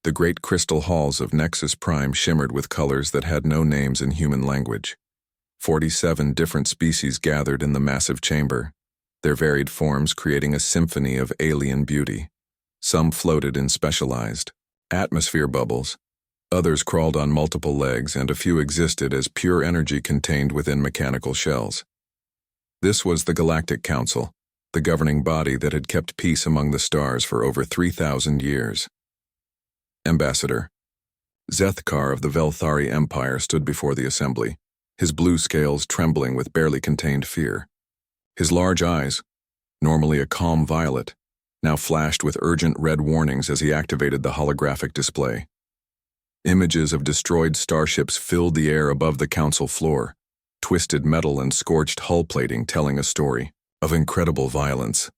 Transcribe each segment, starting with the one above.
The great crystal halls of Nexus Prime shimmered with colors that had no names in human language. 47 different species gathered in the massive chamber, their varied forms creating a symphony of alien beauty. Some floated in specialized atmosphere bubbles, others crawled on multiple legs, and a few existed as pure energy contained within mechanical shells. This was the Galactic Council, the governing body that had kept peace among the stars for over 3,000 years. Ambassador Zethkar of the Velthari Empire stood before the assembly, his blue scales trembling with barely contained fear. His large eyes, normally a calm violet, now flashed with urgent red warnings as he activated the holographic display. Images of destroyed starships filled the air above the council floor, twisted metal and scorched hull plating telling a story of incredible violence.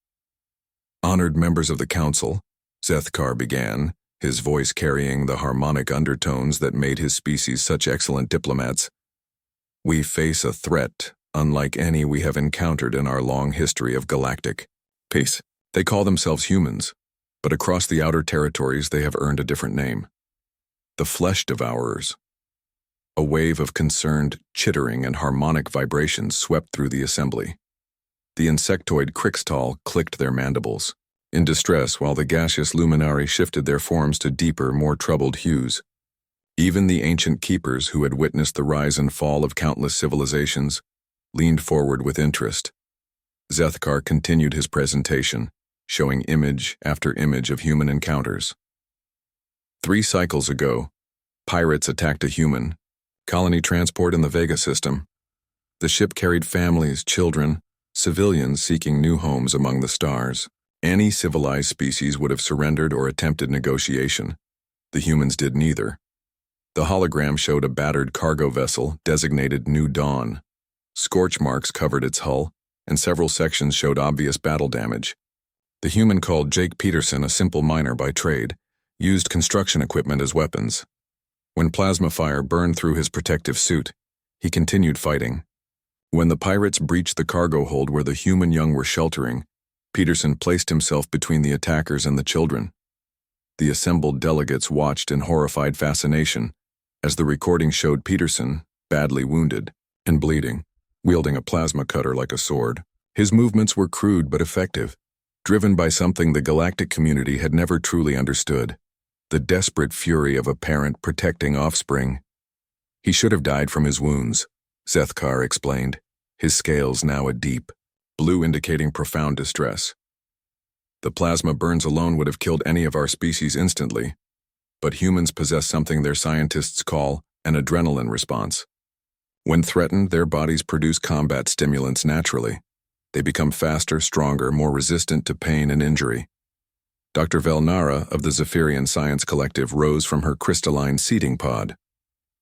Honored members of the council, Zethkar began, his voice carrying the harmonic undertones that made his species such excellent diplomats. We face a threat unlike any we have encountered in our long history of galactic peace. They call themselves humans, but across the outer territories they have earned a different name. The Flesh Devourers. A wave of concerned chittering and harmonic vibrations swept through the assembly. The insectoid Krixtal clicked their mandibles, in distress, while the gaseous luminari shifted their forms to deeper, more troubled hues. Even the ancient keepers who had witnessed the rise and fall of countless civilizations leaned forward with interest. Zethkar continued his presentation, showing image after image of human encounters. 3 cycles ago, pirates attacked a human colony transport in the Vega system. The ship carried families, children, civilians seeking new homes among the stars. Any civilized species would have surrendered or attempted negotiation. The humans did neither. The hologram showed a battered cargo vessel designated New Dawn. Scorch marks covered its hull, and several sections showed obvious battle damage. The human called Jake Peterson, a simple miner by trade, used construction equipment as weapons. When plasma fire burned through his protective suit, he continued fighting. When the pirates breached the cargo hold where the human young were sheltering, Peterson placed himself between the attackers and the children. The assembled delegates watched in horrified fascination as the recording showed Peterson, badly wounded and bleeding, wielding a plasma cutter like a sword. His movements were crude but effective, driven by something the galactic community had never truly understood: the desperate fury of a parent protecting offspring. He should have died from his wounds, Zethkar explained, his scales now a deep blue indicating profound distress. The plasma burns alone would have killed any of our species instantly, but humans possess something their scientists call an adrenaline response. When threatened, their bodies produce combat stimulants naturally. They become faster, stronger, more resistant to pain and injury. Dr. Velnara of the Zephyrian Science Collective rose from her crystalline seating pod.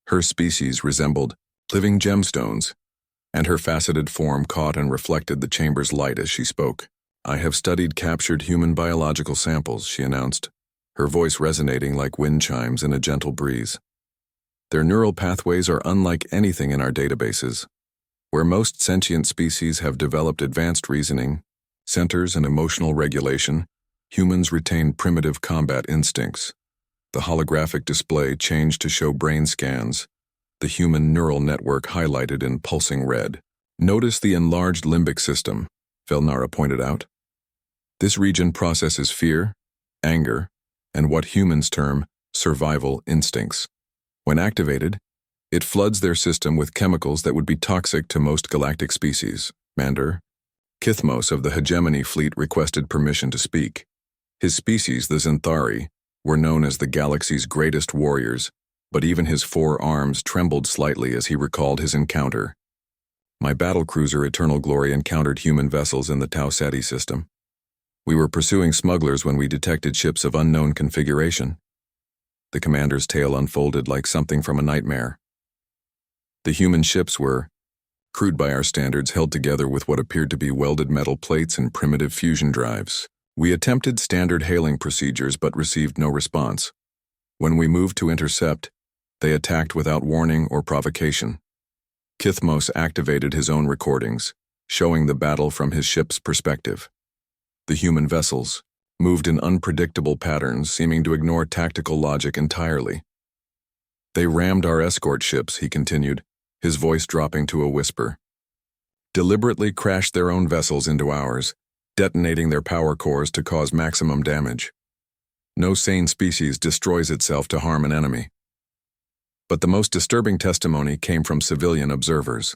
Her species resembled living gemstones, and her faceted form caught and reflected the chamber's light as she spoke. I have studied captured human biological samples, she announced, her voice resonating like wind chimes in a gentle breeze. Their neural pathways are unlike anything in our databases. Where most sentient species have developed advanced reasoning, centers, and emotional regulation, humans retain primitive combat instincts. The holographic display changed to show brain scans, the human neural network highlighted in pulsing red. Notice the enlarged limbic system, Velnara pointed out. This region processes fear, anger, and what humans term survival instincts. When activated, it floods their system with chemicals that would be toxic to most galactic species. Mander Kithmos of the Hegemony Fleet requested permission to speak. His species, the Zenthari, were known as the galaxy's greatest warriors, but even his 4 arms trembled slightly as he recalled his encounter. My battlecruiser Eternal Glory encountered human vessels in the Tau Ceti system. We were pursuing smugglers when we detected ships of unknown configuration. The commander's tale unfolded like something from a nightmare. The human ships were, crude by our standards, held together with what appeared to be welded metal plates and primitive fusion drives. We attempted standard hailing procedures but received no response. When we moved to intercept, they attacked without warning or provocation. Kithmos activated his own recordings, showing the battle from his ship's perspective. The human vessels, moved in unpredictable patterns, seeming to ignore tactical logic entirely. They rammed our escort ships, he continued, his voice dropping to a whisper. Deliberately crashed their own vessels into ours, detonating their power cores to cause maximum damage. No sane species destroys itself to harm an enemy. But the most disturbing testimony came from civilian observers.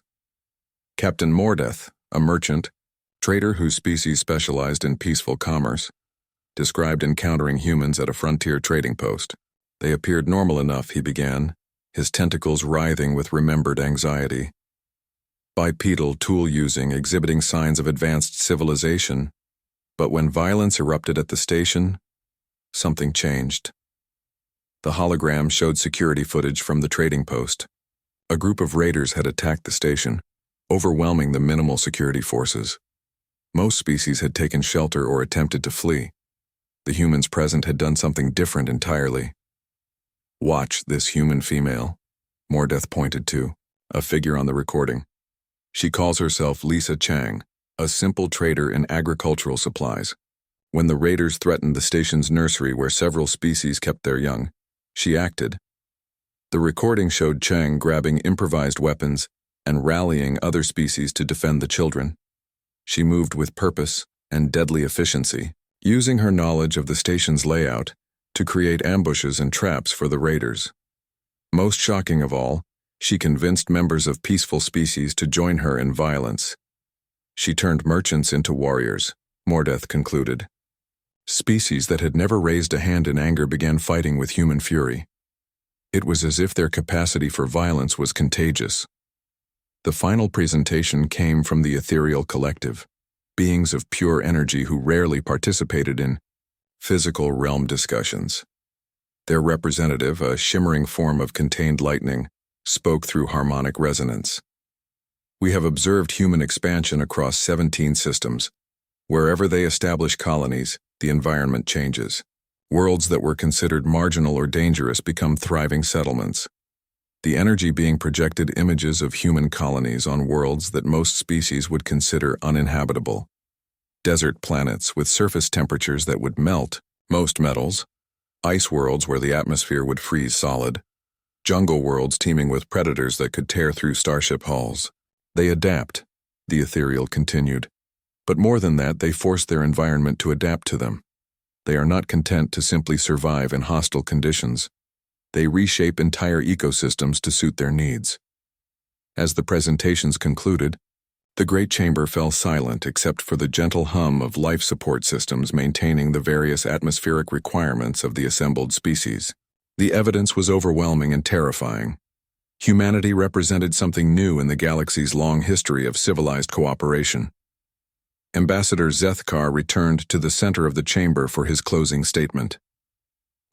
Captain Mordeth, a merchant, trader whose species specialized in peaceful commerce, described encountering humans at a frontier trading post. They appeared normal enough, he began, his tentacles writhing with remembered anxiety. Bipedal, tool-using, exhibiting signs of advanced civilization. But when violence erupted at the station, something changed. The hologram showed security footage from the trading post. A group of raiders had attacked the station, overwhelming the minimal security forces. Most species had taken shelter or attempted to flee. The humans present had done something different entirely. Watch this human female, Mordeth pointed to, a figure on the recording. She calls herself Lisa Chang, a simple trader in agricultural supplies. When the raiders threatened the station's nursery where several species kept their young, she acted. The recording showed Chang grabbing improvised weapons and rallying other species to defend the children. She moved with purpose and deadly efficiency, using her knowledge of the station's layout to create ambushes and traps for the raiders. Most shocking of all, she convinced members of peaceful species to join her in violence. She turned merchants into warriors, Mordeth concluded. Species that had never raised a hand in anger began fighting with human fury. It was as if their capacity for violence was contagious. The final presentation came from the ethereal collective, beings of pure energy who rarely participated in physical realm discussions. Their representative, a shimmering form of contained lightning, spoke through harmonic resonance. We have observed human expansion across 17 systems. Wherever they establish colonies, the environment changes. Worlds that were considered marginal or dangerous become thriving settlements. The energy being projected images of human colonies on worlds that most species would consider uninhabitable. Desert planets with surface temperatures that would melt most metals, ice worlds where the atmosphere would freeze solid, jungle worlds teeming with predators that could tear through starship hulls. They adapt, the ethereal continued. But more than that, they force their environment to adapt to them. They are not content to simply survive in hostile conditions. They reshape entire ecosystems to suit their needs. As the presentations concluded, the great chamber fell silent except for the gentle hum of life support systems maintaining the various atmospheric requirements of the assembled species. The evidence was overwhelming and terrifying. Humanity represented something new in the galaxy's long history of civilized cooperation. Ambassador Zethkar returned to the center of the chamber for his closing statement.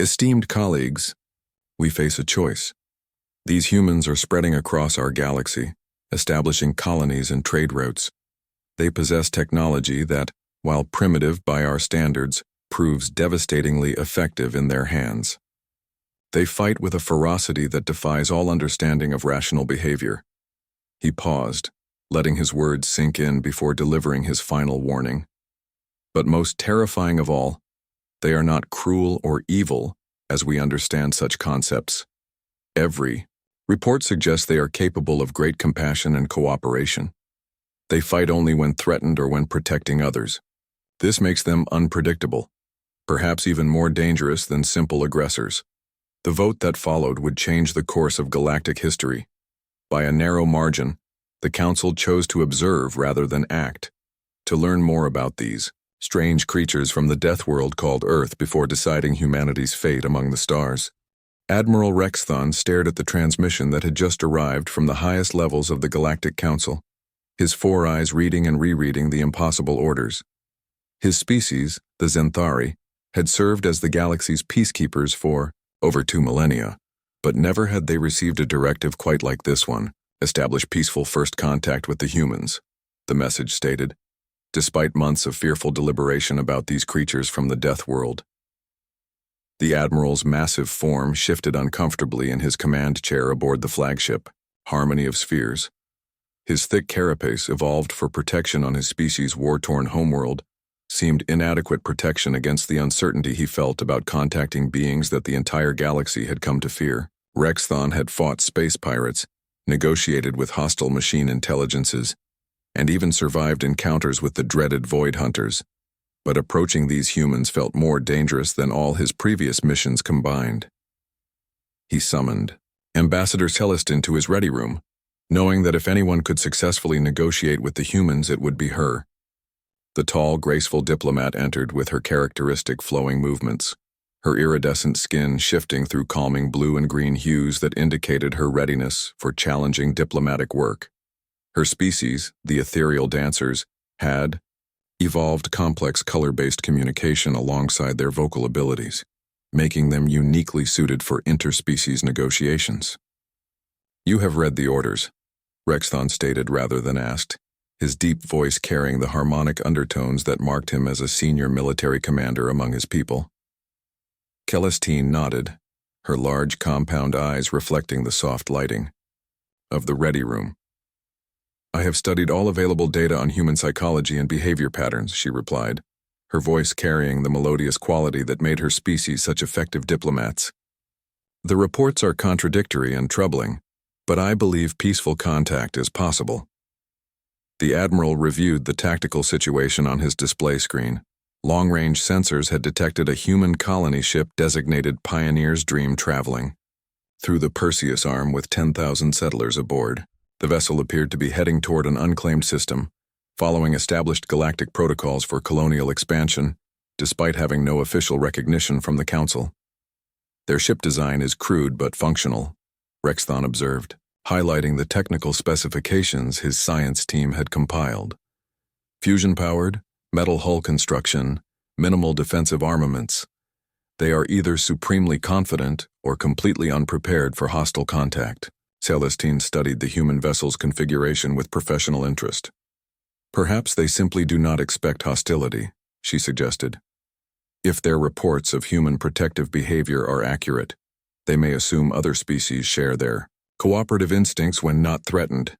Esteemed colleagues, we face a choice. These humans are spreading across our galaxy, establishing colonies and trade routes. They possess technology that, while primitive by our standards, proves devastatingly effective in their hands. They fight with a ferocity that defies all understanding of rational behavior. He paused, letting his words sink in before delivering his final warning. But most terrifying of all, they are not cruel or evil as we understand such concepts. Every report suggests they are capable of great compassion and cooperation. They fight only when threatened or when protecting others. This makes them unpredictable, perhaps even more dangerous than simple aggressors. The vote that followed would change the course of galactic history. By a narrow margin, the Council chose to observe rather than act, to learn more about these strange creatures from the death world called Earth before deciding humanity's fate among the stars. Admiral Rexthon stared at the transmission that had just arrived from the highest levels of the Galactic Council, his four eyes reading and rereading the impossible orders. His species, the Zenthari, had served as the galaxy's peacekeepers for over 2 millennia, but never had they received a directive quite like this one: establish peaceful first contact with the humans, the message stated, despite months of fearful deliberation about these creatures from the death world. The Admiral's massive form shifted uncomfortably in his command chair aboard the flagship, Harmony of Spheres. His thick carapace, evolved for protection on his species' war-torn homeworld, seemed inadequate protection against the uncertainty he felt about contacting beings that the entire galaxy had come to fear. Rexthon had fought space pirates, negotiated with hostile machine intelligences, and even survived encounters with the dreaded Void Hunters. But approaching these humans felt more dangerous than all his previous missions combined. He summoned Ambassador Celestin to his ready room, knowing that if anyone could successfully negotiate with the humans, it would be her. The tall, graceful diplomat entered with her characteristic flowing movements, her iridescent skin shifting through calming blue and green hues that indicated her readiness for challenging diplomatic work. Her species, the ethereal dancers, had evolved complex color-based communication alongside their vocal abilities, making them uniquely suited for interspecies negotiations. "You have read the orders," Rexthon stated rather than asked, his deep voice carrying the harmonic undertones that marked him as a senior military commander among his people. Celestine nodded, her large compound eyes reflecting the soft lighting of the ready room. "I have studied all available data on human psychology and behavior patterns," she replied, her voice carrying the melodious quality that made her species such effective diplomats. "The reports are contradictory and troubling, but I believe peaceful contact is possible." The Admiral reviewed the tactical situation on his display screen. Long-range sensors had detected a human colony ship designated Pioneer's Dream traveling through the Perseus arm with 10,000 settlers aboard. The vessel appeared to be heading toward an unclaimed system, following established galactic protocols for colonial expansion, despite having no official recognition from the Council. "Their ship design is crude but functional," Rexthon observed, highlighting the technical specifications his science team had compiled. "Fusion-powered, metal hull construction, minimal defensive armaments. They are either supremely confident or completely unprepared for hostile contact." Celestine studied the human vessel's configuration with professional interest. "Perhaps they simply do not expect hostility," she suggested. "If their reports of human protective behavior are accurate, they may assume other species share their cooperative instincts when not threatened."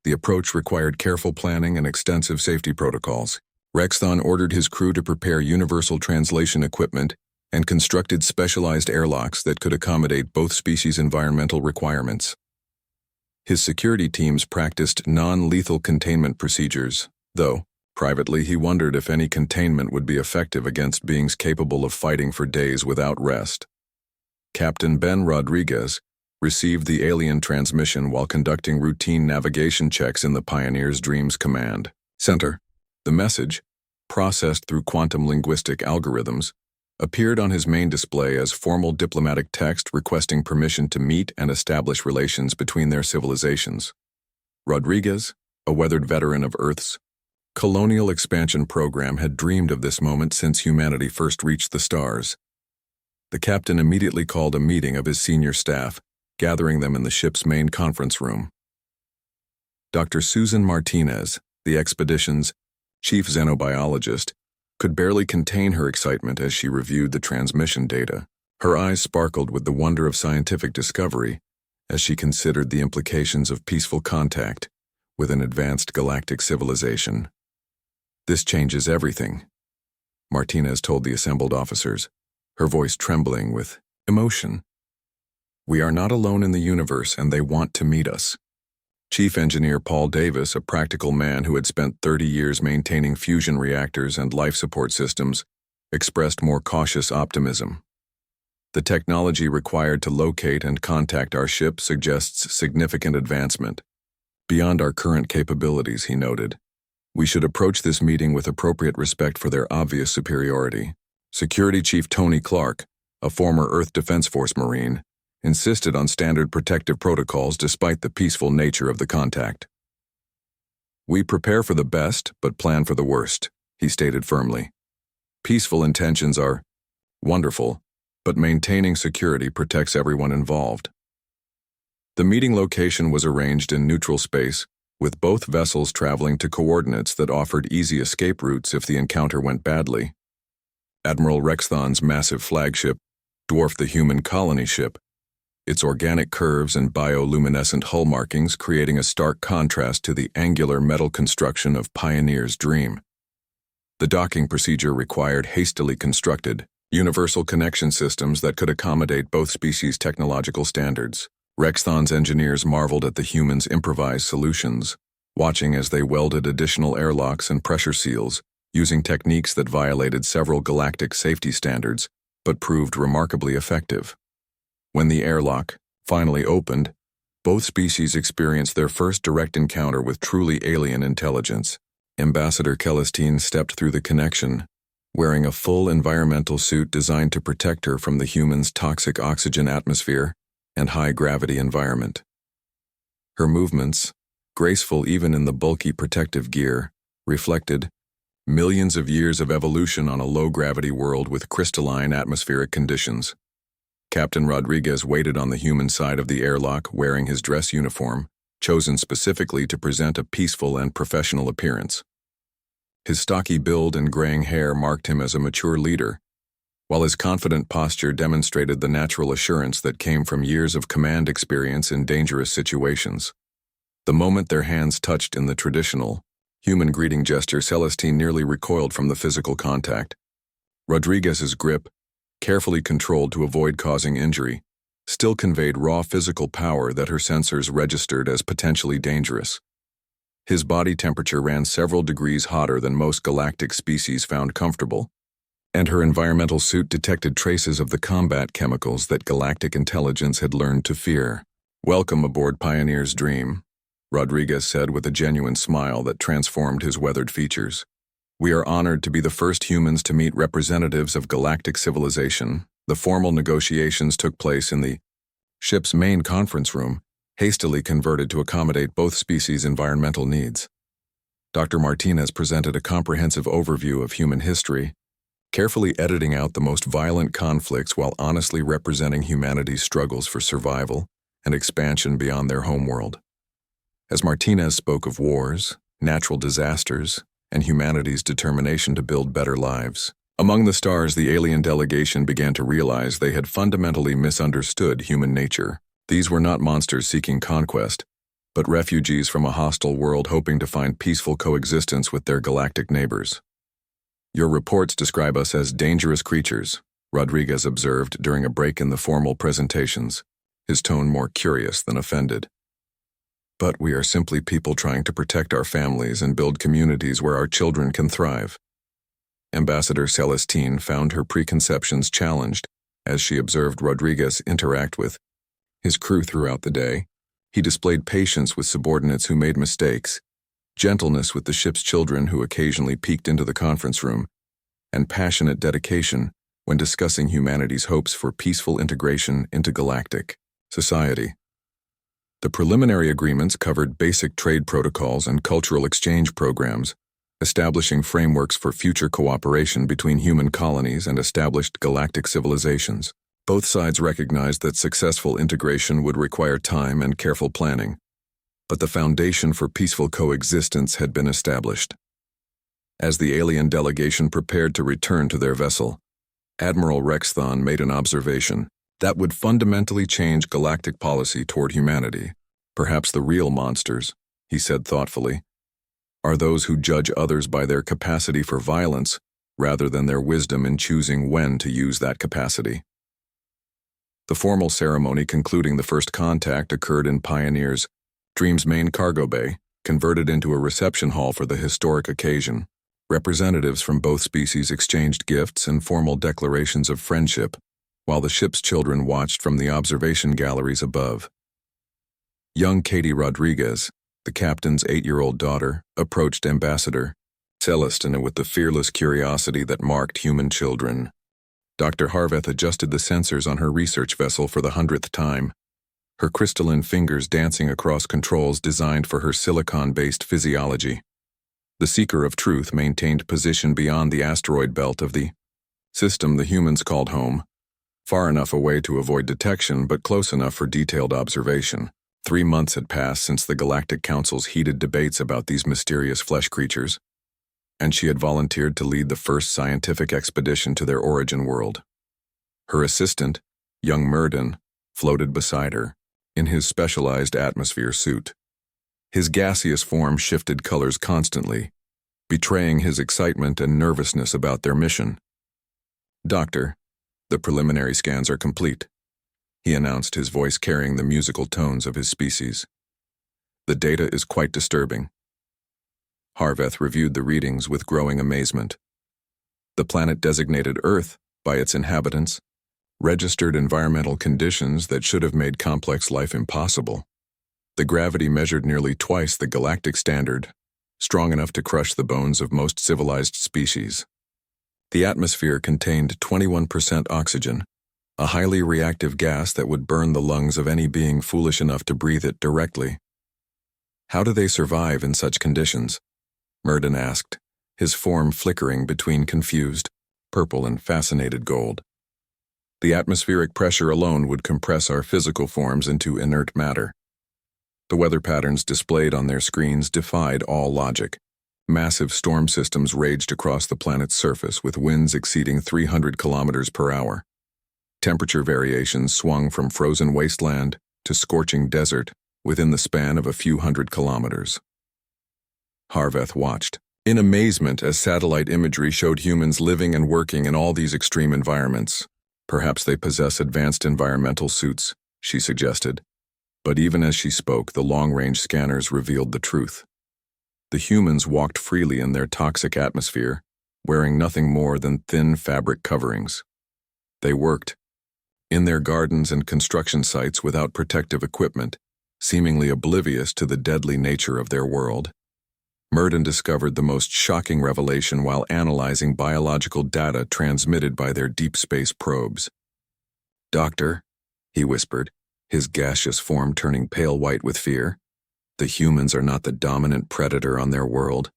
The approach required careful planning and extensive safety protocols. Rexthon ordered his crew to prepare universal translation equipment and constructed specialized airlocks that could accommodate both species' environmental requirements. His security teams practiced non-lethal containment procedures, though, privately he wondered if any containment would be effective against beings capable of fighting for days without rest. Captain Ben Rodriguez received the alien transmission while conducting routine navigation checks in the Pioneer's Dreams Command Center. The message, processed through quantum linguistic algorithms, appeared on his main display as formal diplomatic text requesting permission to meet and establish relations between their civilizations. Rodriguez, a weathered veteran of Earth's colonial expansion program, had dreamed of this moment since humanity first reached the stars. The captain immediately called a meeting of his senior staff, gathering them in the ship's main conference room. Dr. Susan Martinez, the expedition's chief xenobiologist, could barely contain her excitement as she reviewed the transmission data. Her eyes sparkled with the wonder of scientific discovery as she considered the implications of peaceful contact with an advanced galactic civilization. "This changes everything," Martinez told the assembled officers, her voice trembling with emotion. "We are not alone in the universe, and they want to meet us." Chief Engineer Paul Davis, a practical man who had spent 30 years maintaining fusion reactors and life support systems, expressed more cautious optimism. "The technology required to locate and contact our ship suggests significant advancement beyond our current capabilities," he noted. "We should approach this meeting with appropriate respect for their obvious superiority." Security Chief Tony Clark, a former Earth Defense Force Marine, insisted on standard protective protocols despite the peaceful nature of the contact. "We prepare for the best, but plan for the worst," he stated firmly. "Peaceful intentions are wonderful, but maintaining security protects everyone involved." The meeting location was arranged in neutral space, with both vessels traveling to coordinates that offered easy escape routes if the encounter went badly. Admiral Rexthon's massive flagship dwarfed the human colony ship, its organic curves and bioluminescent hull markings creating a stark contrast to the angular metal construction of Pioneer's Dream. The docking procedure required hastily constructed, universal connection systems that could accommodate both species' technological standards. Rexthon's engineers marveled at the humans' improvised solutions, watching as they welded additional airlocks and pressure seals, using techniques that violated several galactic safety standards, but proved remarkably effective. When the airlock finally opened, both species experienced their first direct encounter with truly alien intelligence. Ambassador Celestine stepped through the connection, wearing a full environmental suit designed to protect her from the humans' toxic oxygen atmosphere and high-gravity environment. Her movements, graceful even in the bulky protective gear, reflected millions of years of evolution on a low-gravity world with crystalline atmospheric conditions. Captain Rodriguez waited on the human side of the airlock wearing his dress uniform, chosen specifically to present a peaceful and professional appearance. His stocky build and graying hair marked him as a mature leader, while his confident posture demonstrated the natural assurance that came from years of command experience in dangerous situations. The moment their hands touched in the traditional, human greeting gesture, Celestine nearly recoiled from the physical contact. Rodriguez's grip, carefully controlled to avoid causing injury, still conveyed raw physical power that her sensors registered as potentially dangerous. His body temperature ran several degrees hotter than most galactic species found comfortable, and her environmental suit detected traces of the combat chemicals that galactic intelligence had learned to fear. "Welcome aboard Pioneer's Dream," Rodriguez said with a genuine smile that transformed his weathered features. "We are honored to be the first humans to meet representatives of galactic civilization." The formal negotiations took place in the ship's main conference room, hastily converted to accommodate both species' environmental needs. Dr. Martinez presented a comprehensive overview of human history, carefully editing out the most violent conflicts while honestly representing humanity's struggles for survival and expansion beyond their homeworld. As Martinez spoke of wars, natural disasters, and humanity's determination to build better lives, among the stars, the alien delegation began to realize they had fundamentally misunderstood human nature. These were not monsters seeking conquest, but refugees from a hostile world hoping to find peaceful coexistence with their galactic neighbors. "Your reports describe us as dangerous creatures," Rodriguez observed during a break in the formal presentations, his tone more curious than offended. "But we are simply people trying to protect our families and build communities where our children can thrive." Ambassador Celestine found her preconceptions challenged as she observed Rodriguez interact with his crew throughout the day. He displayed patience with subordinates who made mistakes, gentleness with the ship's children who occasionally peeked into the conference room, and passionate dedication when discussing humanity's hopes for peaceful integration into galactic society. The preliminary agreements covered basic trade protocols and cultural exchange programs, establishing frameworks for future cooperation between human colonies and established galactic civilizations. Both sides recognized that successful integration would require time and careful planning, but the foundation for peaceful coexistence had been established. As the alien delegation prepared to return to their vessel, Admiral Rexthon made an observation that would fundamentally change galactic policy toward humanity. "Perhaps the real monsters," he said thoughtfully, "are those who judge others by their capacity for violence rather than their wisdom in choosing when to use that capacity." The formal ceremony concluding the first contact occurred in Pioneer's Dream's main cargo bay, converted into a reception hall for the historic occasion. Representatives from both species exchanged gifts and formal declarations of friendship, while the ship's children watched from the observation galleries above. Young Katie Rodriguez, the captain's 8-year-old daughter, approached Ambassador Celestine with the fearless curiosity that marked human children. Dr. Harveth adjusted the sensors on her research vessel for the 100th time, her crystalline fingers dancing across controls designed for her silicon-based physiology. The Seeker of Truth maintained position beyond the asteroid belt of the system the humans called home, far enough away to avoid detection but close enough for detailed observation. 3 months had passed since the Galactic Council's heated debates about these mysterious flesh creatures, and she had volunteered to lead the first scientific expedition to their origin world. Her assistant, young Murden, floated beside her, in his specialized atmosphere suit. His gaseous form shifted colors constantly, betraying his excitement and nervousness about their mission. "Doctor, the preliminary scans are complete," he announced, his voice carrying the musical tones of his species. "The data is quite disturbing." Harveth reviewed the readings with growing amazement. The planet designated Earth by its inhabitants registered environmental conditions that should have made complex life impossible. The gravity measured nearly twice the galactic standard, strong enough to crush the bones of most civilized species. The atmosphere contained 21% oxygen, a highly reactive gas that would burn the lungs of any being foolish enough to breathe it directly. "How do they survive in such conditions?" Murden asked, his form flickering between confused purple and fascinated gold. "The atmospheric pressure alone would compress our physical forms into inert matter." The weather patterns displayed on their screens defied all logic. Massive storm systems raged across the planet's surface with winds exceeding 300 kilometers per hour. Temperature variations swung from frozen wasteland to scorching desert within the span of a few hundred kilometers. Harveth watched in amazement as satellite imagery showed humans living and working in all these extreme environments. "Perhaps they possess advanced environmental suits," she suggested. But even as she spoke, the long-range scanners revealed the truth. The humans walked freely in their toxic atmosphere, wearing nothing more than thin fabric coverings. They worked in their gardens and construction sites without protective equipment, seemingly oblivious to the deadly nature of their world. Murden discovered the most shocking revelation while analyzing biological data transmitted by their deep space probes. "Doctor," he whispered, his gaseous form turning pale white with fear, "the humans are not the dominant predator on their world."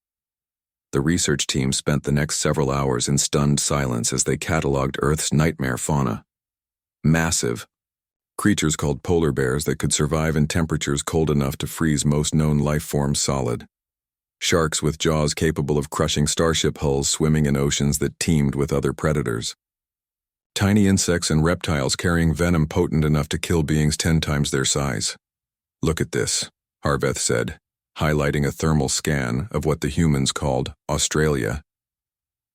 The research team spent the next several hours in stunned silence as they cataloged Earth's nightmare fauna. Massive creatures called polar bears that could survive in temperatures cold enough to freeze most known life forms solid. Sharks with jaws capable of crushing starship hulls swimming in oceans that teemed with other predators. Tiny insects and reptiles carrying venom potent enough to kill beings 10 times their size. "Look at this," Harveth said, highlighting a thermal scan of what the humans called Australia.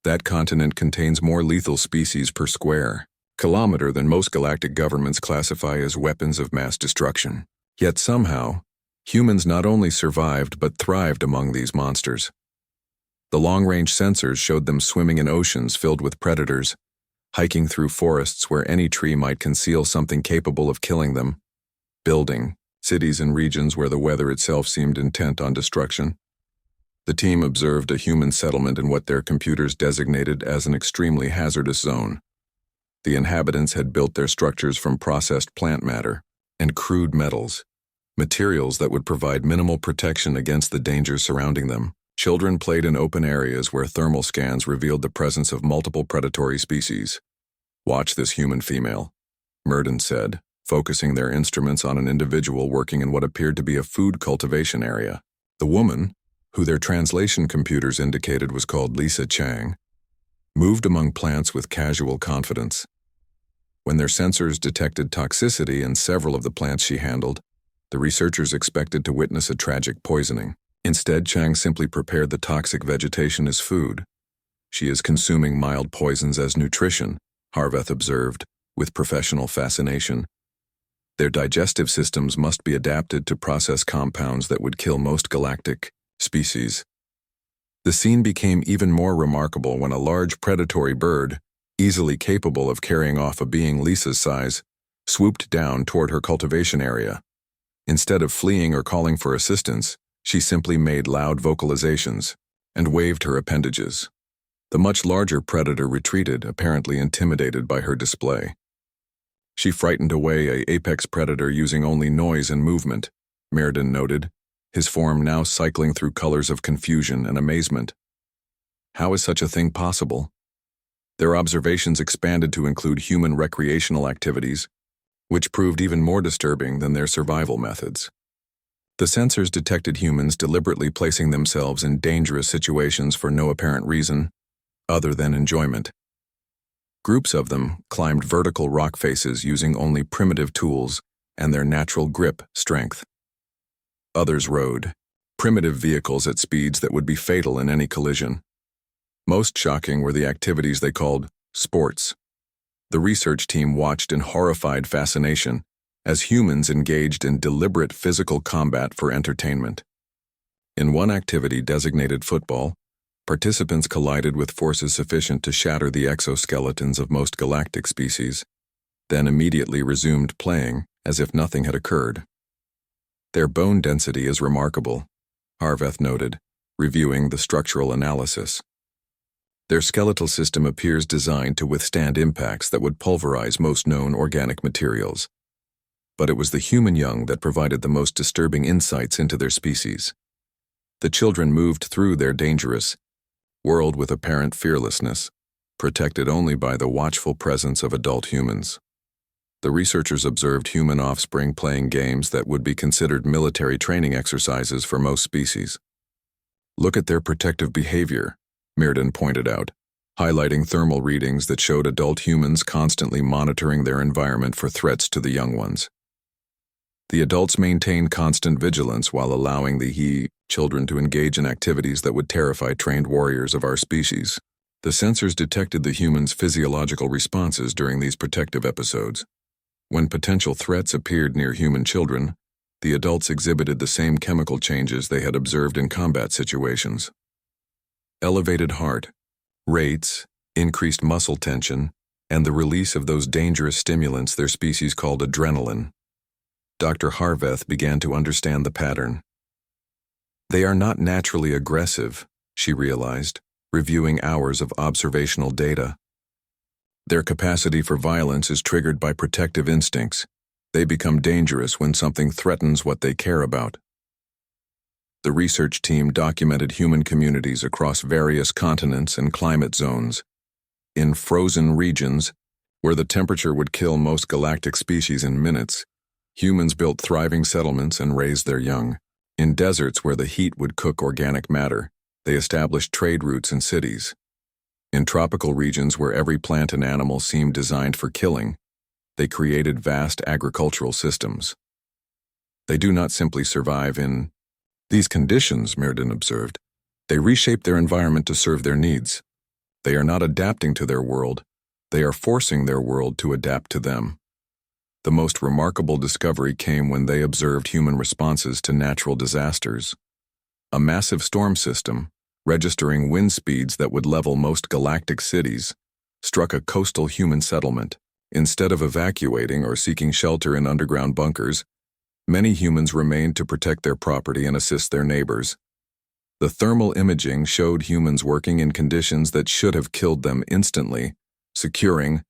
"That continent contains more lethal species per square kilometer than most galactic governments classify as weapons of mass destruction. Yet somehow, humans not only survived but thrived among these monsters. The long-range sensors showed them swimming in oceans filled with predators, hiking through forests where any tree might conceal something capable of killing them, building cities in regions where the weather itself seemed intent on destruction." The team observed a human settlement in what their computers designated as an extremely hazardous zone. The inhabitants had built their structures from processed plant matter and crude metals, materials that would provide minimal protection against the dangers surrounding them. Children played in open areas where thermal scans revealed the presence of multiple predatory species. "Watch this human female," Murden said, focusing their instruments on an individual working in what appeared to be a food cultivation area. The woman, who their translation computers indicated was called Lisa Chang, moved among plants with casual confidence. When their sensors detected toxicity in several of the plants she handled, the researchers expected to witness a tragic poisoning. Instead, Chang simply prepared the toxic vegetation as food. "She is consuming mild poisons as nutrition," Harveth observed, with professional fascination. "Their digestive systems must be adapted to process compounds that would kill most galactic species." The scene became even more remarkable when a large predatory bird, easily capable of carrying off a being Lisa's size, swooped down toward her cultivation area. Instead of fleeing or calling for assistance, she simply made loud vocalizations and waved her appendages. The much larger predator retreated, apparently intimidated by her display. "She frightened away an apex predator using only noise and movement," Meriden noted, his form now cycling through colors of confusion and amazement. "How is such a thing possible?" Their observations expanded to include human recreational activities, which proved even more disturbing than their survival methods. The sensors detected humans deliberately placing themselves in dangerous situations for no apparent reason, other than enjoyment. Groups of them climbed vertical rock faces using only primitive tools and their natural grip strength. Others rode primitive vehicles at speeds that would be fatal in any collision. Most shocking were the activities they called sports. The research team watched in horrified fascination as humans engaged in deliberate physical combat for entertainment. In one activity designated football, participants collided with forces sufficient to shatter the exoskeletons of most galactic species, then immediately resumed playing as if nothing had occurred. Their bone density is remarkable, Harveth noted, reviewing the structural analysis. Their skeletal system appears designed to withstand impacts that would pulverize most known organic materials. But it was the human young that provided the most disturbing insights into their species. The children moved through their dangerous world with apparent fearlessness, protected only by the watchful presence of adult humans. The researchers observed human offspring playing games that would be considered military training exercises for most species. Look at their protective behavior, Mirden pointed out, highlighting thermal readings that showed adult humans constantly monitoring their environment for threats to the young ones. The adults maintained constant vigilance while allowing the children to engage in activities that would terrify trained warriors of our species. The sensors detected the humans' physiological responses during these protective episodes. When potential threats appeared near human children, the adults exhibited the same chemical changes they had observed in combat situations. Elevated heart rates, increased muscle tension, and the release of those dangerous stimulants their species called adrenaline. Dr. Harveth began to understand the pattern. They are not naturally aggressive, she realized, reviewing hours of observational data. Their capacity for violence is triggered by protective instincts. They become dangerous when something threatens what they care about. The research team documented human communities across various continents and climate zones. In frozen regions, where the temperature would kill most galactic species in minutes, humans built thriving settlements and raised their young. In deserts where the heat would cook organic matter, they established trade routes and cities. In tropical regions where every plant and animal seemed designed for killing, they created vast agricultural systems. They do not simply survive in these conditions, Mirden observed. They reshape their environment to serve their needs. They are not adapting to their world. They are forcing their world to adapt to them. The most remarkable discovery came when they observed human responses to natural disasters. A massive storm system, registering wind speeds that would level most galactic cities, struck a coastal human settlement. Instead of evacuating or seeking shelter in underground bunkers, many humans remained to protect their property and assist their neighbors. The thermal imaging showed humans working in conditions that should have killed them instantly, securing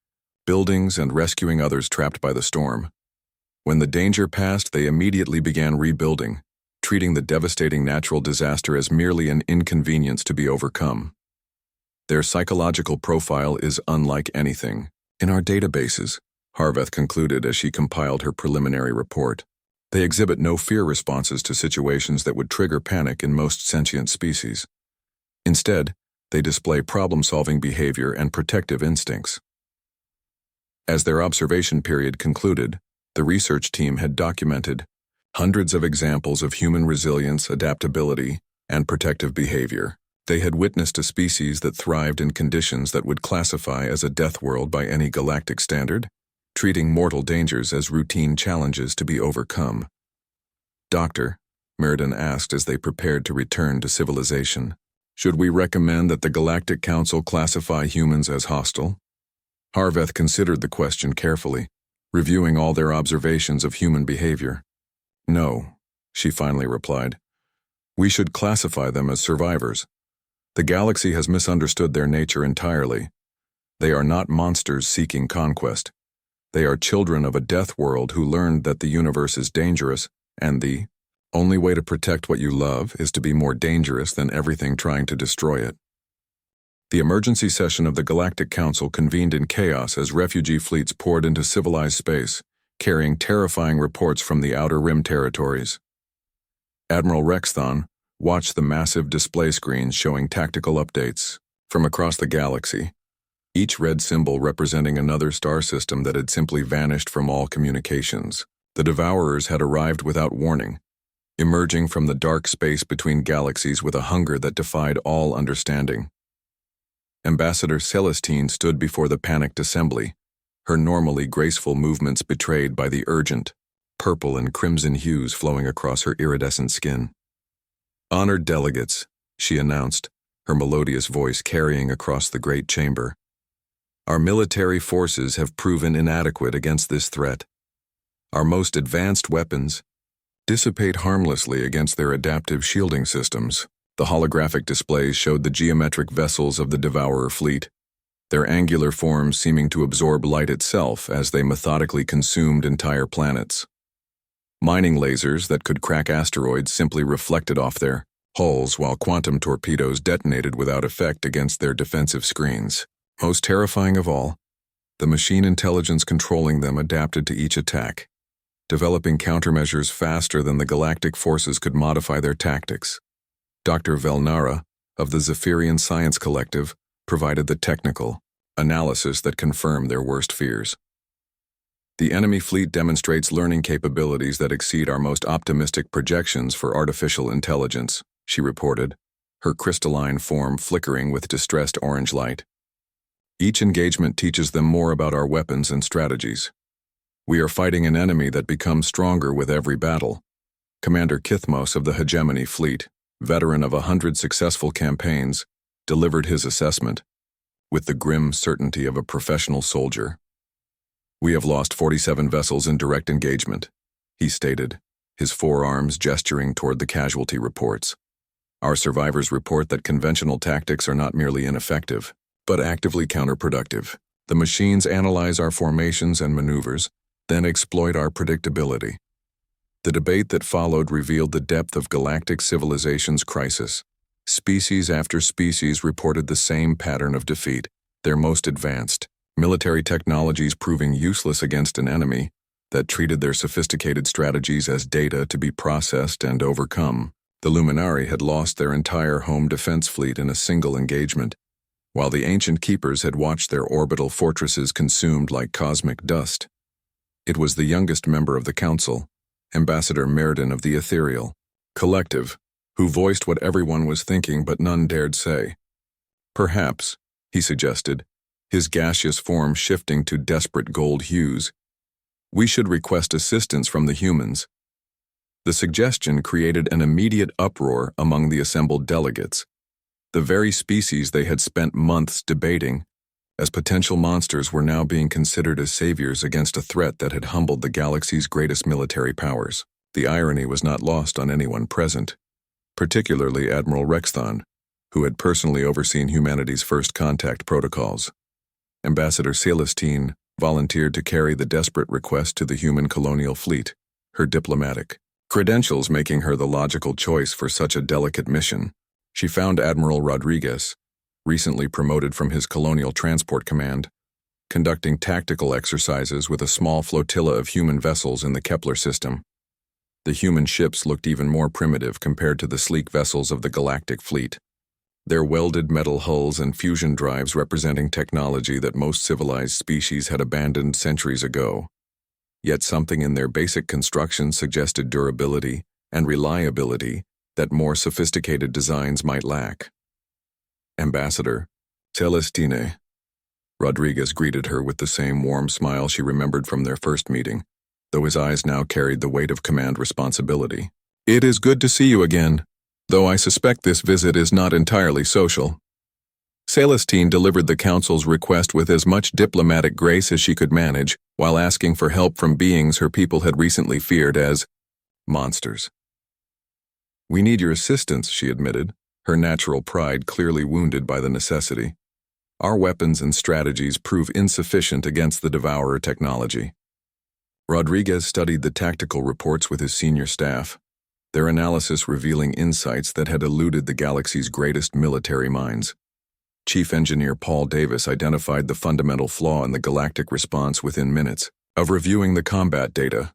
buildings and rescuing others trapped by the storm. When the danger passed, they immediately began rebuilding, treating the devastating natural disaster as merely an inconvenience to be overcome. Their psychological profile is unlike anything in our databases, Harveth concluded as she compiled her preliminary report. They exhibit no fear responses to situations that would trigger panic in most sentient species. Instead, they display problem-solving behavior and protective instincts. As their observation period concluded, the research team had documented hundreds of examples of human resilience, adaptability, and protective behavior. They had witnessed a species that thrived in conditions that would classify as a death world by any galactic standard, treating mortal dangers as routine challenges to be overcome. Doctor, Mirden asked as they prepared to return to civilization, should we recommend that the Galactic Council classify humans as hostile? Harveth considered the question carefully, reviewing all their observations of human behavior. No, she finally replied. We should classify them as survivors. The galaxy has misunderstood their nature entirely. They are not monsters seeking conquest. They are children of a death world who learned that the universe is dangerous, and the only way to protect what you love is to be more dangerous than everything trying to destroy it. The emergency session of the Galactic Council convened in chaos as refugee fleets poured into civilized space, carrying terrifying reports from the Outer Rim territories. Admiral Rexthon watched the massive display screens showing tactical updates from across the galaxy, each red symbol representing another star system that had simply vanished from all communications. The Devourers had arrived without warning, emerging from the dark space between galaxies with a hunger that defied all understanding. Ambassador Celestine stood before the panicked assembly, her normally graceful movements betrayed by the urgent, purple and crimson hues flowing across her iridescent skin. "Honored delegates," she announced, her melodious voice carrying across the great chamber. "Our military forces have proven inadequate against this threat. Our most advanced weapons dissipate harmlessly against their adaptive shielding systems." The holographic displays showed the geometric vessels of the Devourer fleet, their angular forms seeming to absorb light itself as they methodically consumed entire planets. Mining lasers that could crack asteroids simply reflected off their hulls, while quantum torpedoes detonated without effect against their defensive screens. Most terrifying of all, the machine intelligence controlling them adapted to each attack, developing countermeasures faster than the galactic forces could modify their tactics. Dr. Velnara, of the Zephyrian Science Collective, provided the technical analysis that confirmed their worst fears. "The enemy fleet demonstrates learning capabilities that exceed our most optimistic projections for artificial intelligence," she reported, her crystalline form flickering with distressed orange light. "Each engagement teaches them more about our weapons and strategies. We are fighting an enemy that becomes stronger with every battle." Commander Kithmos of the Hegemony Fleet, veteran of 100 successful campaigns, delivered his assessment, with the grim certainty of a professional soldier. "We have lost 47 vessels in direct engagement," he stated, his forearms gesturing toward the casualty reports. "Our survivors report that conventional tactics are not merely ineffective, but actively counterproductive. The machines analyze our formations and maneuvers, then exploit our predictability." The debate that followed revealed the depth of galactic civilization's crisis. Species after species reported the same pattern of defeat, their most advanced military technologies proving useless against an enemy that treated their sophisticated strategies as data to be processed and overcome. The Luminari had lost their entire home defense fleet in a single engagement, while the ancient keepers had watched their orbital fortresses consumed like cosmic dust. It was the youngest member of the council, Ambassador Meriden of the Ethereal Collective, who voiced what everyone was thinking but none dared say. "Perhaps," he suggested, his gaseous form shifting to desperate gold hues, "we should request assistance from the humans." The suggestion created an immediate uproar among the assembled delegates, the very species they had spent months debating, as potential monsters were now being considered as saviors against a threat that had humbled the galaxy's greatest military powers. The irony was not lost on anyone present, particularly Admiral Rexthon, who had personally overseen humanity's first contact protocols. Ambassador Celestine volunteered to carry the desperate request to the human colonial fleet, her diplomatic credentials making her the logical choice for such a delicate mission. She found Admiral Rodriguez, recently promoted from his Colonial Transport Command, conducting tactical exercises with a small flotilla of human vessels in the Kepler system. The human ships looked even more primitive compared to the sleek vessels of the Galactic Fleet, their welded metal hulls and fusion drives representing technology that most civilized species had abandoned centuries ago. Yet something in their basic construction suggested durability and reliability that more sophisticated designs might lack. "Ambassador Celestine," Rodriguez greeted her with the same warm smile she remembered from their first meeting, though his eyes now carried the weight of command responsibility. "It is good to see you again, though I suspect this visit is not entirely social." Celestine delivered the council's request with as much diplomatic grace as she could manage, while asking for help from beings her people had recently feared as monsters. "We need your assistance," she admitted, her natural pride clearly wounded by the necessity. "Our weapons and strategies prove insufficient against the Devourer technology." Rodriguez studied the tactical reports with his senior staff, their analysis revealing insights that had eluded the galaxy's greatest military minds. Chief Engineer Paul Davis identified the fundamental flaw in the galactic response within minutes of reviewing the combat data.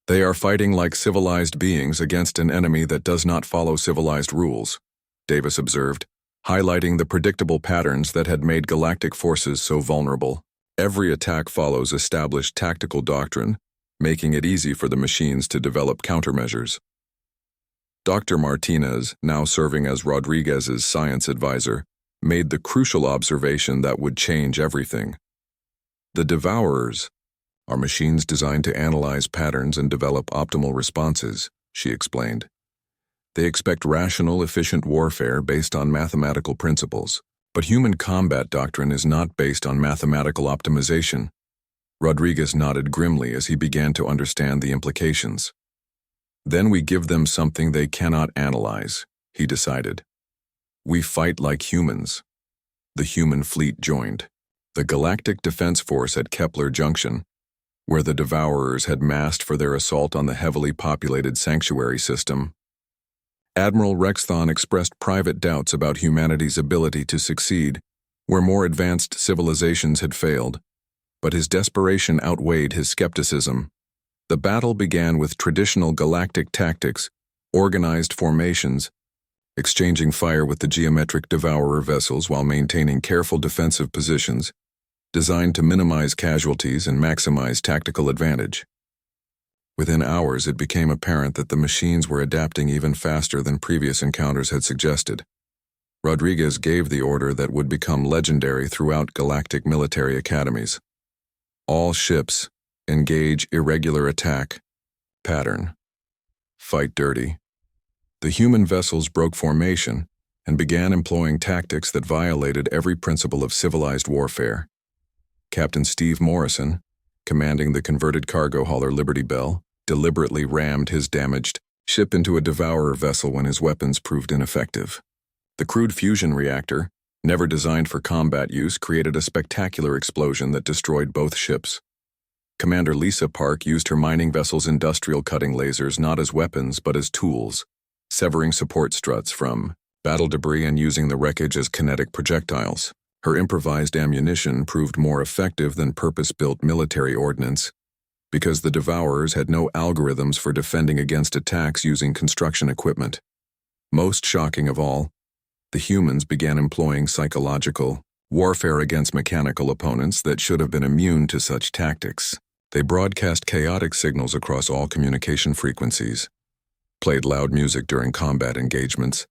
"They are fighting like civilized beings against an enemy that does not follow civilized rules," Davis observed, highlighting the predictable patterns that had made galactic forces so vulnerable. "Every attack follows established tactical doctrine, making it easy for the machines to develop countermeasures." Dr. Martinez, now serving as Rodriguez's science advisor, made the crucial observation that would change everything. The Devourers are machines designed to analyze patterns and develop optimal responses, she explained. They expect rational, efficient warfare based on mathematical principles. But human combat doctrine is not based on mathematical optimization. Rodriguez nodded grimly as he began to understand the implications. Then we give them something they cannot analyze, he decided. We fight like humans. The human fleet joined. The Galactic Defense Force at Kepler Junction, where the Devourers had massed for their assault on the heavily populated sanctuary system. Admiral Rexthon expressed private doubts about humanity's ability to succeed, where more advanced civilizations had failed, but his desperation outweighed his skepticism. The battle began with traditional galactic tactics, organized formations, exchanging fire with the geometric Devourer vessels while maintaining careful defensive positions, designed to minimize casualties and maximize tactical advantage. Within hours, it became apparent that the machines were adapting even faster than previous encounters had suggested. Rodriguez gave the order that would become legendary throughout galactic military academies. All ships engage irregular attack pattern. Fight dirty. The human vessels broke formation and began employing tactics that violated every principle of civilized warfare. Captain Steve Morrison, commanding the converted cargo hauler Liberty Bell, deliberately rammed his damaged ship into a Devourer vessel when his weapons proved ineffective. The crude fusion reactor, never designed for combat use, created a spectacular explosion that destroyed both ships. Commander Lisa Park used her mining vessel's industrial cutting lasers not as weapons but as tools, severing support struts from battle debris and using the wreckage as kinetic projectiles. Her improvised ammunition proved more effective than purpose-built military ordnance, because the Devourers had no algorithms for defending against attacks using construction equipment. Most shocking of all, the humans began employing psychological warfare against mechanical opponents that should have been immune to such tactics. They broadcast chaotic signals across all communication frequencies, played loud music during combat engagements,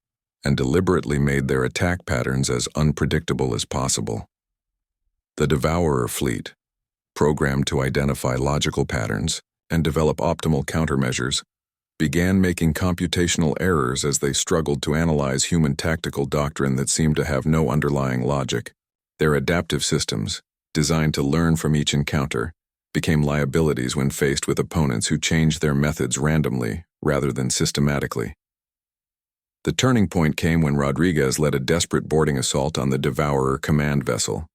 and deliberately made their attack patterns as unpredictable as possible. The Devourer fleet, programmed to identify logical patterns and develop optimal countermeasures, began making computational errors as they struggled to analyze human tactical doctrine that seemed to have no underlying logic. Their adaptive systems, designed to learn from each encounter, became liabilities when faced with opponents who changed their methods randomly rather than systematically. The turning point came when Rodriguez led a desperate boarding assault on the Devourer command vessel.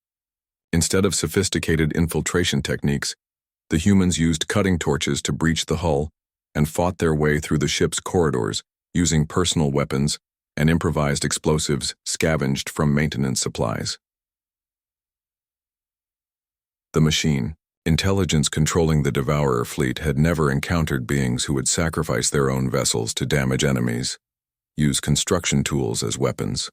Instead of sophisticated infiltration techniques, the humans used cutting torches to breach the hull and fought their way through the ship's corridors using personal weapons and improvised explosives scavenged from maintenance supplies. The machine, intelligence controlling the Devourer fleet, had never encountered beings who would sacrifice their own vessels to damage enemies, use construction tools as weapons,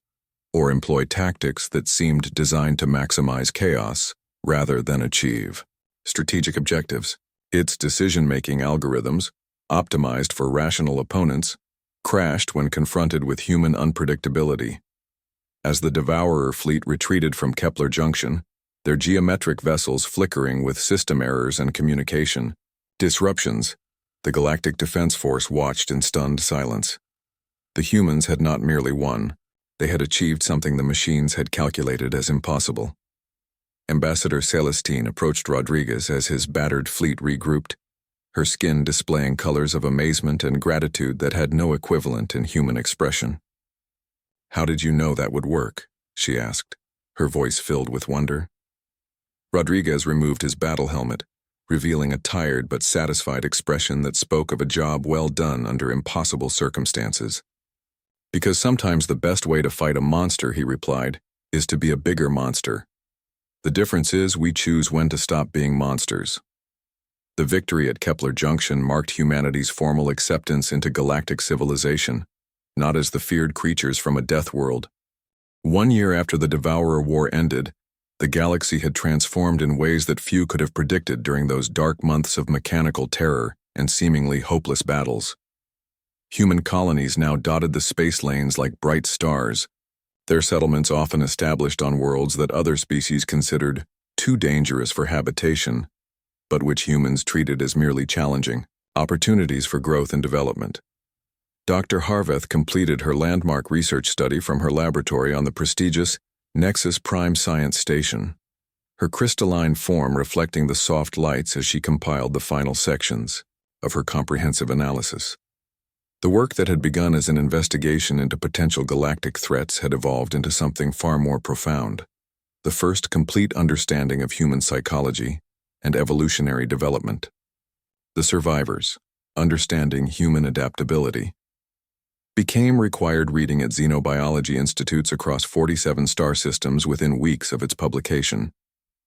or employ tactics that seemed designed to maximize chaos rather than achieve strategic objectives. Its decision-making algorithms, optimized for rational opponents, crashed when confronted with human unpredictability. As the Devourer fleet retreated from Kepler Junction, their geometric vessels flickering with system errors and communication disruptions, the Galactic Defense Force watched in stunned silence. The humans had not merely won, they had achieved something the machines had calculated as impossible. Ambassador Celestine approached Rodriguez as his battered fleet regrouped, her skin displaying colors of amazement and gratitude that had no equivalent in human expression. "How did you know that would work?" she asked, her voice filled with wonder. Rodriguez removed his battle helmet, revealing a tired but satisfied expression that spoke of a job well done under impossible circumstances. "Because sometimes the best way to fight a monster," he replied, "is to be a bigger monster. The difference is we choose when to stop being monsters." The victory at Kepler Junction marked humanity's formal acceptance into galactic civilization, not as the feared creatures from a death world. 1 year after the Devourer War ended, the galaxy had transformed in ways that few could have predicted during those dark months of mechanical terror and seemingly hopeless battles. Human colonies now dotted the space lanes like bright stars, their settlements often established on worlds that other species considered too dangerous for habitation, but which humans treated as merely challenging opportunities for growth and development. Dr. Harveth completed her landmark research study from her laboratory on the prestigious Nexus Prime Science Station, her crystalline form reflecting the soft lights as she compiled the final sections of her comprehensive analysis. The work that had begun as an investigation into potential galactic threats had evolved into something far more profound, the first complete understanding of human psychology and evolutionary development. The Survivors, Understanding Human Adaptability, became required reading at xenobiology institutes across 47 star systems within weeks of its publication.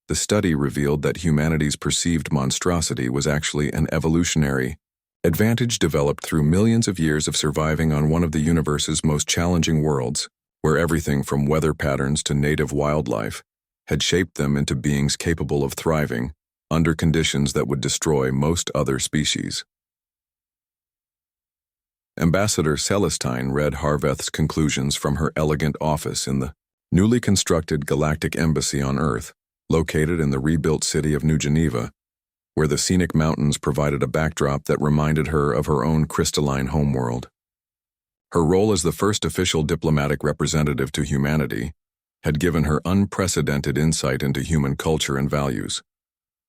The study revealed that humanity's perceived monstrosity was actually an evolutionary advantage developed through millions of years of surviving on one of the universe's most challenging worlds, where everything from weather patterns to native wildlife had shaped them into beings capable of thriving under conditions that would destroy most other species. Ambassador Celestine read Harveth's conclusions from her elegant office in the newly constructed Galactic Embassy on Earth, located in the rebuilt city of New Geneva, where the scenic mountains provided a backdrop that reminded her of her own crystalline homeworld. Her role as the first official diplomatic representative to humanity had given her unprecedented insight into human culture and values.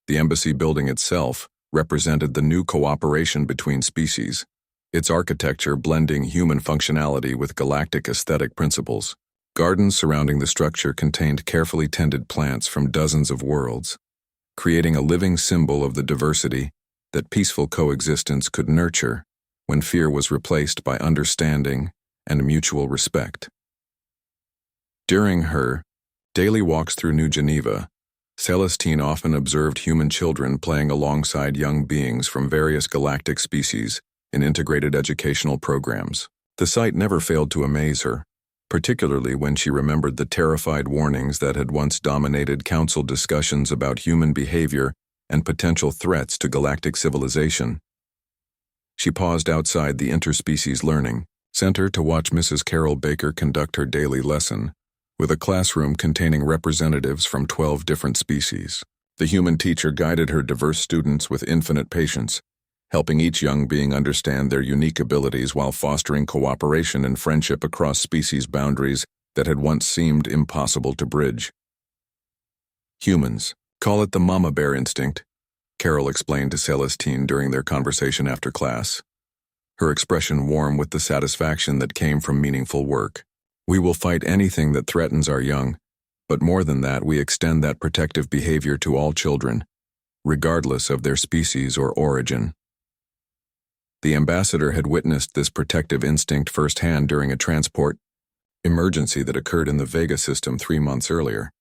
The embassy building itself represented the new cooperation between species, its architecture blending human functionality with galactic aesthetic principles. Gardens surrounding the structure contained carefully tended plants from dozens of worlds, creating a living symbol of the diversity that peaceful coexistence could nurture when fear was replaced by understanding and mutual respect. During her daily walks through New Geneva, Celestine often observed human children playing alongside young beings from various galactic species in integrated educational programs. The sight never failed to amaze her, particularly when she remembered the terrified warnings that had once dominated council discussions about human behavior and potential threats to galactic civilization. She paused outside the interspecies learning center to watch Mrs. Carol Baker conduct her daily lesson, with a classroom containing representatives from 12 different species. The human teacher guided her diverse students with infinite patience, helping each young being understand their unique abilities while fostering cooperation and friendship across species boundaries that had once seemed impossible to bridge. Humans, call it the mama bear instinct, Carol explained to Celestine during their conversation after class, her expression warm with the satisfaction that came from meaningful work. We will fight anything that threatens our young, but more than that, we extend that protective behavior to all children, regardless of their species or origin. The ambassador had witnessed this protective instinct firsthand during a transport emergency that occurred in the Vega system 3 months earlier.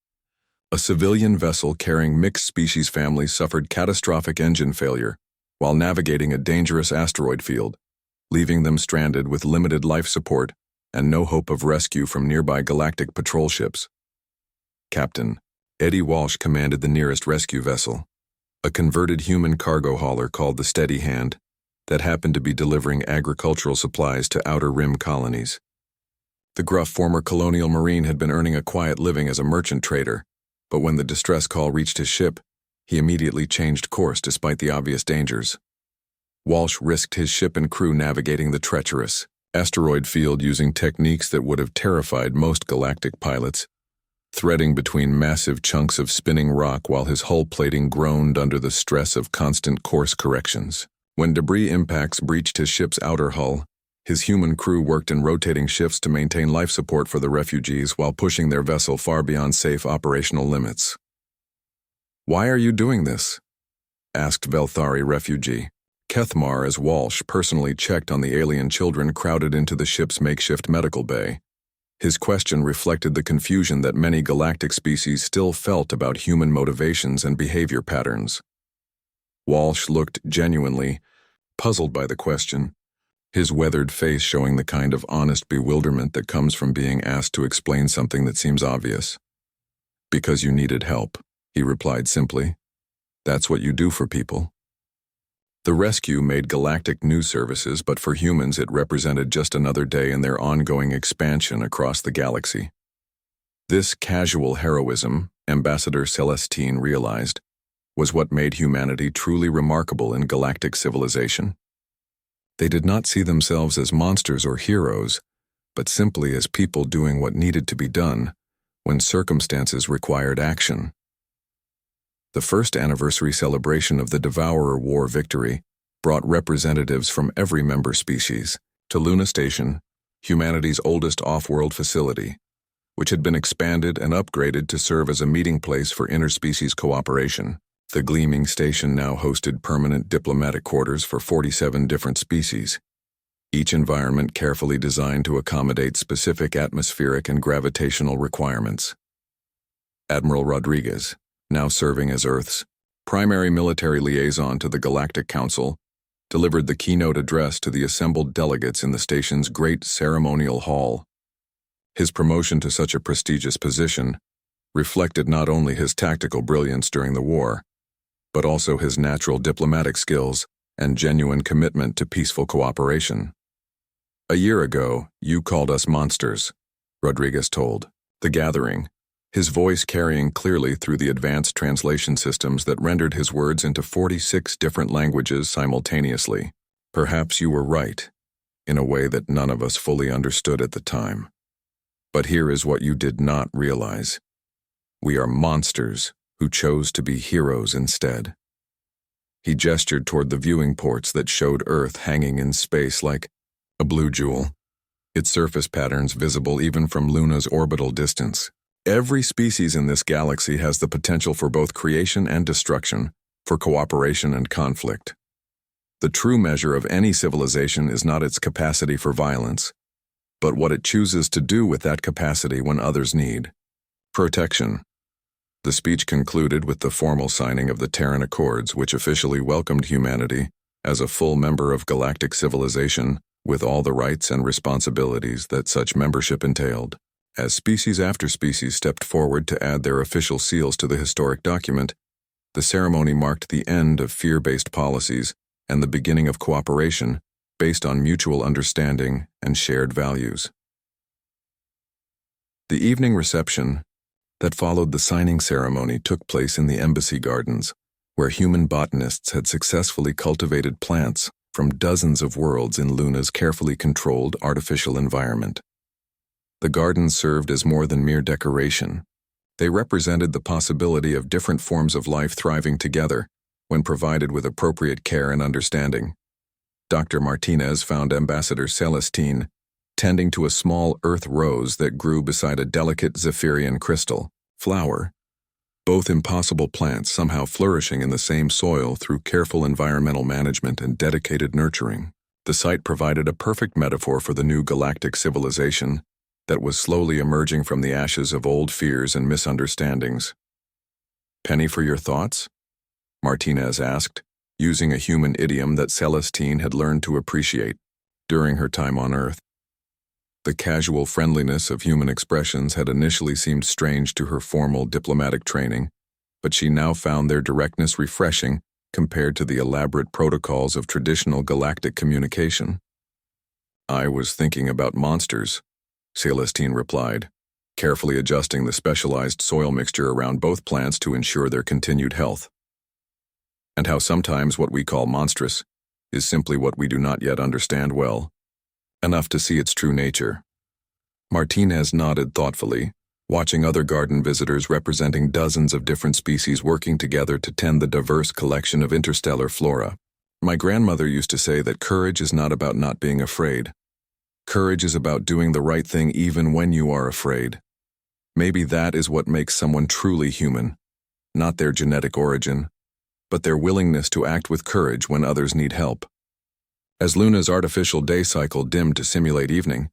A civilian vessel carrying mixed species families suffered catastrophic engine failure while navigating a dangerous asteroid field, leaving them stranded with limited life support and no hope of rescue from nearby galactic patrol ships. Captain Eddie Walsh commanded the nearest rescue vessel, a converted human cargo hauler called the Steady Hand, that happened to be delivering agricultural supplies to Outer Rim colonies. The gruff former colonial marine had been earning a quiet living as a merchant trader, but when the distress call reached his ship, he immediately changed course despite the obvious dangers. Walsh risked his ship and crew navigating the treacherous asteroid field using techniques that would have terrified most galactic pilots, threading between massive chunks of spinning rock while his hull plating groaned under the stress of constant course corrections. When debris impacts breached his ship's outer hull, his human crew worked in rotating shifts to maintain life support for the refugees while pushing their vessel far beyond safe operational limits. "Why are you doing this?" asked Velthari refugee Kethmar as Walsh personally checked on the alien children crowded into the ship's makeshift medical bay. His question reflected the confusion that many galactic species still felt about human motivations and behavior patterns. Walsh looked genuinely puzzled by the question, his weathered face showing the kind of honest bewilderment that comes from being asked to explain something that seems obvious. "Because you needed help," he replied simply. "That's what you do for people." The rescue made galactic news services, but for humans it represented just another day in their ongoing expansion across the galaxy. This casual heroism, Ambassador Celestine realized, was what made humanity truly remarkable in galactic civilization. They did not see themselves as monsters or heroes, but simply as people doing what needed to be done when circumstances required action. The first anniversary celebration of the Devourer War victory brought representatives from every member species to Luna Station, humanity's oldest off-world facility, which had been expanded and upgraded to serve as a meeting place for interspecies cooperation. The gleaming station now hosted permanent diplomatic quarters for 47 different species, each environment carefully designed to accommodate specific atmospheric and gravitational requirements. Admiral Rodriguez, now serving as Earth's primary military liaison to the Galactic Council, delivered the keynote address to the assembled delegates in the station's great ceremonial hall. His promotion to such a prestigious position reflected not only his tactical brilliance during the war, but also his natural diplomatic skills and genuine commitment to peaceful cooperation. "A year ago, you called us monsters," Rodriguez told the gathering, his voice carrying clearly through the advanced translation systems that rendered his words into 46 different languages simultaneously. "Perhaps you were right, in a way that none of us fully understood at the time. But here is what you did not realize. We are monsters who chose to be heroes instead." He gestured toward the viewing ports that showed Earth hanging in space like a blue jewel, its surface patterns visible even from Luna's orbital distance. Every species in this galaxy has the potential for both creation and destruction, for cooperation and conflict. The true measure of any civilization is not its capacity for violence, but what it chooses to do with that capacity when others need protection. The speech concluded with the formal signing of the Terran Accords, which officially welcomed humanity as a full member of galactic civilization with all the rights and responsibilities that such membership entailed. As species after species stepped forward to add their official seals to the historic document, the ceremony marked the end of fear-based policies and the beginning of cooperation based on mutual understanding and shared values. The evening reception that followed the signing ceremony took place in the Embassy Gardens, where human botanists had successfully cultivated plants from dozens of worlds in Luna's carefully controlled artificial environment. The gardens served as more than mere decoration. They represented the possibility of different forms of life thriving together when provided with appropriate care and understanding. Dr. Martinez found Ambassador Celestine tending to a small earth rose that grew beside a delicate Zephyrian crystal flower, both impossible plants somehow flourishing in the same soil through careful environmental management and dedicated nurturing. The site provided a perfect metaphor for the new galactic civilization that was slowly emerging from the ashes of old fears and misunderstandings. "Penny for your thoughts?" Martinez asked, using a human idiom that Celestine had learned to appreciate during her time on Earth. The casual friendliness of human expressions had initially seemed strange to her formal diplomatic training, but she now found their directness refreshing compared to the elaborate protocols of traditional galactic communication. "I was thinking about monsters," Celestine replied, carefully adjusting the specialized soil mixture around both plants to ensure their continued health. "And how sometimes what we call monstrous is simply what we do not yet understand well, enough to see its true nature." Martinez nodded thoughtfully, watching other garden visitors representing dozens of different species working together to tend the diverse collection of interstellar flora. "My grandmother used to say that courage is not about not being afraid. Courage is about doing the right thing even when you are afraid. Maybe that is what makes someone truly human, not their genetic origin, but their willingness to act with courage when others need help." As Luna's artificial day cycle dimmed to simulate evening,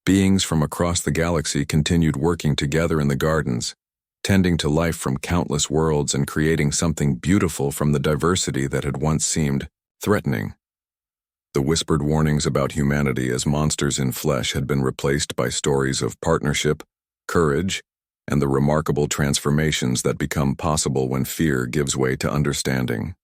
beings from across the galaxy continued working together in the gardens, tending to life from countless worlds and creating something beautiful from the diversity that had once seemed threatening. The whispered warnings about humanity as monsters in flesh had been replaced by stories of partnership, courage, and the remarkable transformations that become possible when fear gives way to understanding.